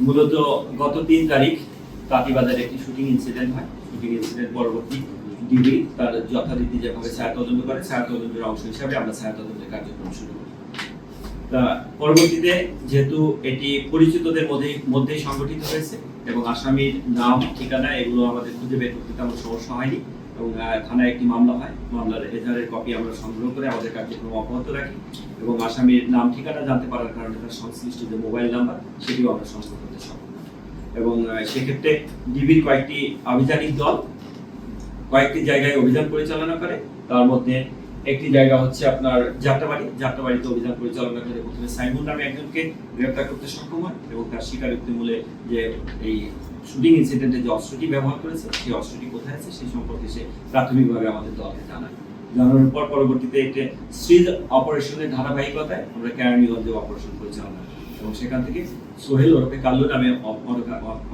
মূলত গত ৩ তারিখ তাঁতীবাজারে একটি শুটিং ইনসিডেন্ট হয়। শুটিং ইনসিডেন্ট পরবর্তী ডিবি তার যথারীতি যেভাবে ছায়া তদন্ত করে, ছায়া তদন্তের অংশ হিসাবে আমরা ছায়া তদন্তের কার্যক্রম শুরু করি। তা পরবর্তীতে যেহেতু এটি পরিচিতদের মধ্যেই সংগঠিত হয়েছে এবং আসামির নাম, ঠিকানা এগুলো আমাদের খুঁজে বের করতে তেমন সমস্যা হয়নি এবং থানায় একটি মামলা হয়। মামলার এজাহারের কপি আমরা সংগ্রহ করে আমাদের কার্যক্রম অব্যাহত রাখি এবং আসামির নাম, ঠিকানা জানতে পারার কারণে তার সংশ্লিষ্ট যে মোবাইল নাম্বার সেটিও আমরা সংগ্রহ করতে সক্ষম হই এবং সেক্ষেত্রে ডিবির কয়েকটি আভিযানিক দল কয়েকটি জায়গায় অভিযান পরিচালনা করে। তার মধ্যে একটি জায়গা হচ্ছে আপনার যাত্রাবাড়িতে অভিযান পরিচালনা করে প্রথমে সাইমন নামে একজনকে গ্রেফতার করতে সক্ষম হয় এবং তার স্বীকারোক্তি মূলে যে এই শুটিং ইনসিডেন্টে যে অস্ত্রটি ব্যবহার করেছে সেই অস্ত্রটি কোথায় আছে সেই সম্পর্কে সে প্রাথমিকভাবে আমাদের দলকে জানায়। জানানোর পর পরবর্তীতে একটা সিজ অপারেশনের ধারাবাহিকতায় আমরা কেরানীগঞ্জে অপারেশন পরিচালনা করি এবং সেখান থেকে সোহেল ওরফে কাল্লু নামে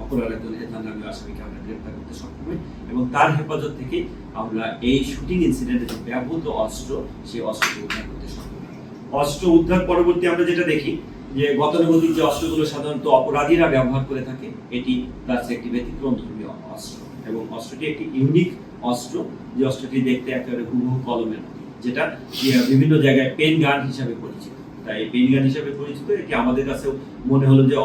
অপর আরেকজন হেতার নামে আসামিকে আমরা গ্রেফতার করতে সক্ষম হই এবং তার হেফাজত থেকে আমরা এই শুটিং ইনসিডেন্টে যে ব্যবহৃত অস্ত্র সেই অস্ত্রটি উদ্ধার করতে সক্ষম হই। অস্ত্র উদ্ধার পরবর্তী আমরা যেটা দেখি যে গতানুগতিক যে অস্ত্রগুলো সাধারণত অপরাধীরা ব্যবহার করে থাকে, এটি তার একটি ব্যতিক্রম ধর্মীয় অস্ত্র এবং অস্ত্রটি একটি ইউনিক অস্ত্র, যে অস্ত্রটি দেখতে একেবারে হুবহু কলমের মতো, যেটা বিভিন্ন জায়গায় পেন গান হিসাবে পরিচিত। তাই পেন গান হিসাবে পরিচিত এটি আমাদের কাছেও মনে হলো যে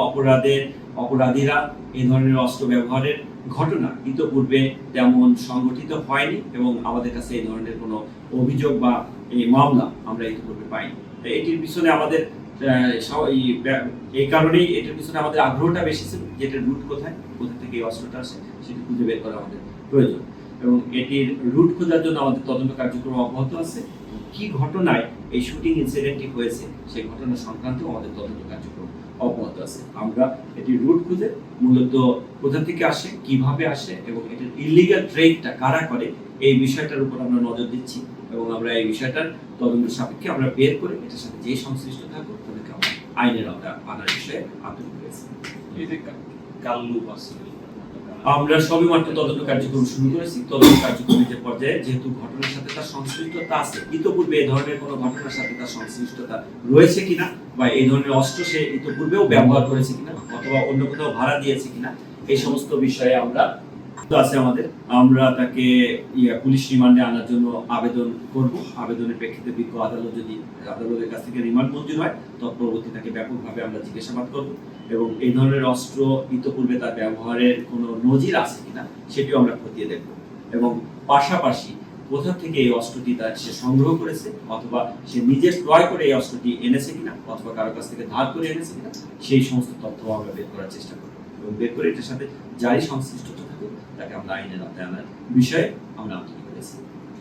অপরাধীরা এই ধরনের অস্ত্র ব্যবহারের ঘটনা ইতোপূর্বে তেমন সংগঠিত হয়নি এবং আমাদের কাছে এই ধরনের কোনো অভিযোগ বা এই মামলা আমরা ইতোপূর্বে পাইনি। এটির পিছনে আমাদের এই কারণেই এটার পিছনে আমাদের আগ্রহটা বেশি ছিল, যেটার রুট কোথা থেকে এই অস্ত্রটা আসে সেটি খুঁজে বের করা আমাদের প্রয়োজন এবং এটির রুট খোঁজার জন্য আমাদের তদন্ত কার্যক্রম অব্যাহত আছে। কি ঘটনায় এই শুটিং ইনসিডেন্টটি হয়েছে সেই ঘটনা সংক্রান্ত আমাদের তদন্ত কার্যক্রম অব্যাহত আছে। আমরা এটির রুট খুঁজে মূলত কোথা থেকে আসে, কিভাবে আসে এবং এটির ইলিগাল ট্রেডটা কারা করে এই বিষয়টার উপর আমরা নজর দিচ্ছি এবং আমরা এই বিষয়টার তদন্ত সাপেক্ষে আমরা বের করে এটার সাথে যে সংশ্লিষ্ট থাকবো তাদেরকে আমরা আইনের আওতায় আনার বিষয়ে আগ্রহী রয়েছে। আমরা সবেমাত্র তদন্ত কার্যক্রম শুরু করেছি। তদন্ত কার্যক্রমের যে পর্যায়ে যেহেতু ঘটনার সাথে তার সংশ্লিষ্টতা আছে, ইতোপূর্বে এই ধরনের কোনো ঘটনার সাথে তার সংশ্লিষ্টতা রয়েছে কিনা বা এই ধরনের অস্ত্র সে ইতোপূর্বেও ব্যবহার করেছে কিনা অথবা অন্য কোথাও ভাড়া দিয়েছে কিনা এই সমস্ত বিষয়ে আমরা তাকে পুলিশ রিমান্ডে আনার জন্য আবেদন করব। আবেদনের প্রেক্ষিতে বিজ্ঞ আদালত যদি আদালতের কাছ থেকে রিমান্ড মঞ্জুর হয় তৎপরবর্তী তাকে ব্যাপকভাবে আমরা জিজ্ঞাসাবাদ করব এবং এই ধরনের অস্ত্র ইতোপূর্বে তার ব্যবহারের কোনো নজির আছে কিনা সেটিও আমরা খতিয়ে দেখব এবং পাশাপাশি কোথা থেকে এই অস্ত্রটি সে সংগ্রহ করেছে অথবা সে নিজে ক্রয় করে এই অস্ত্রটি এনেছে কিনা অথবা কারো কাছ থেকে ধার করে এনেছে কিনা সেই সমস্ত তথ্য আমরা বের করার চেষ্টা করব এবং বের করে এটার সাথে যারই সংশ্লিষ্টতা থাকুক তাকে আমরা আইনের আওতায় আনার বিষয়ে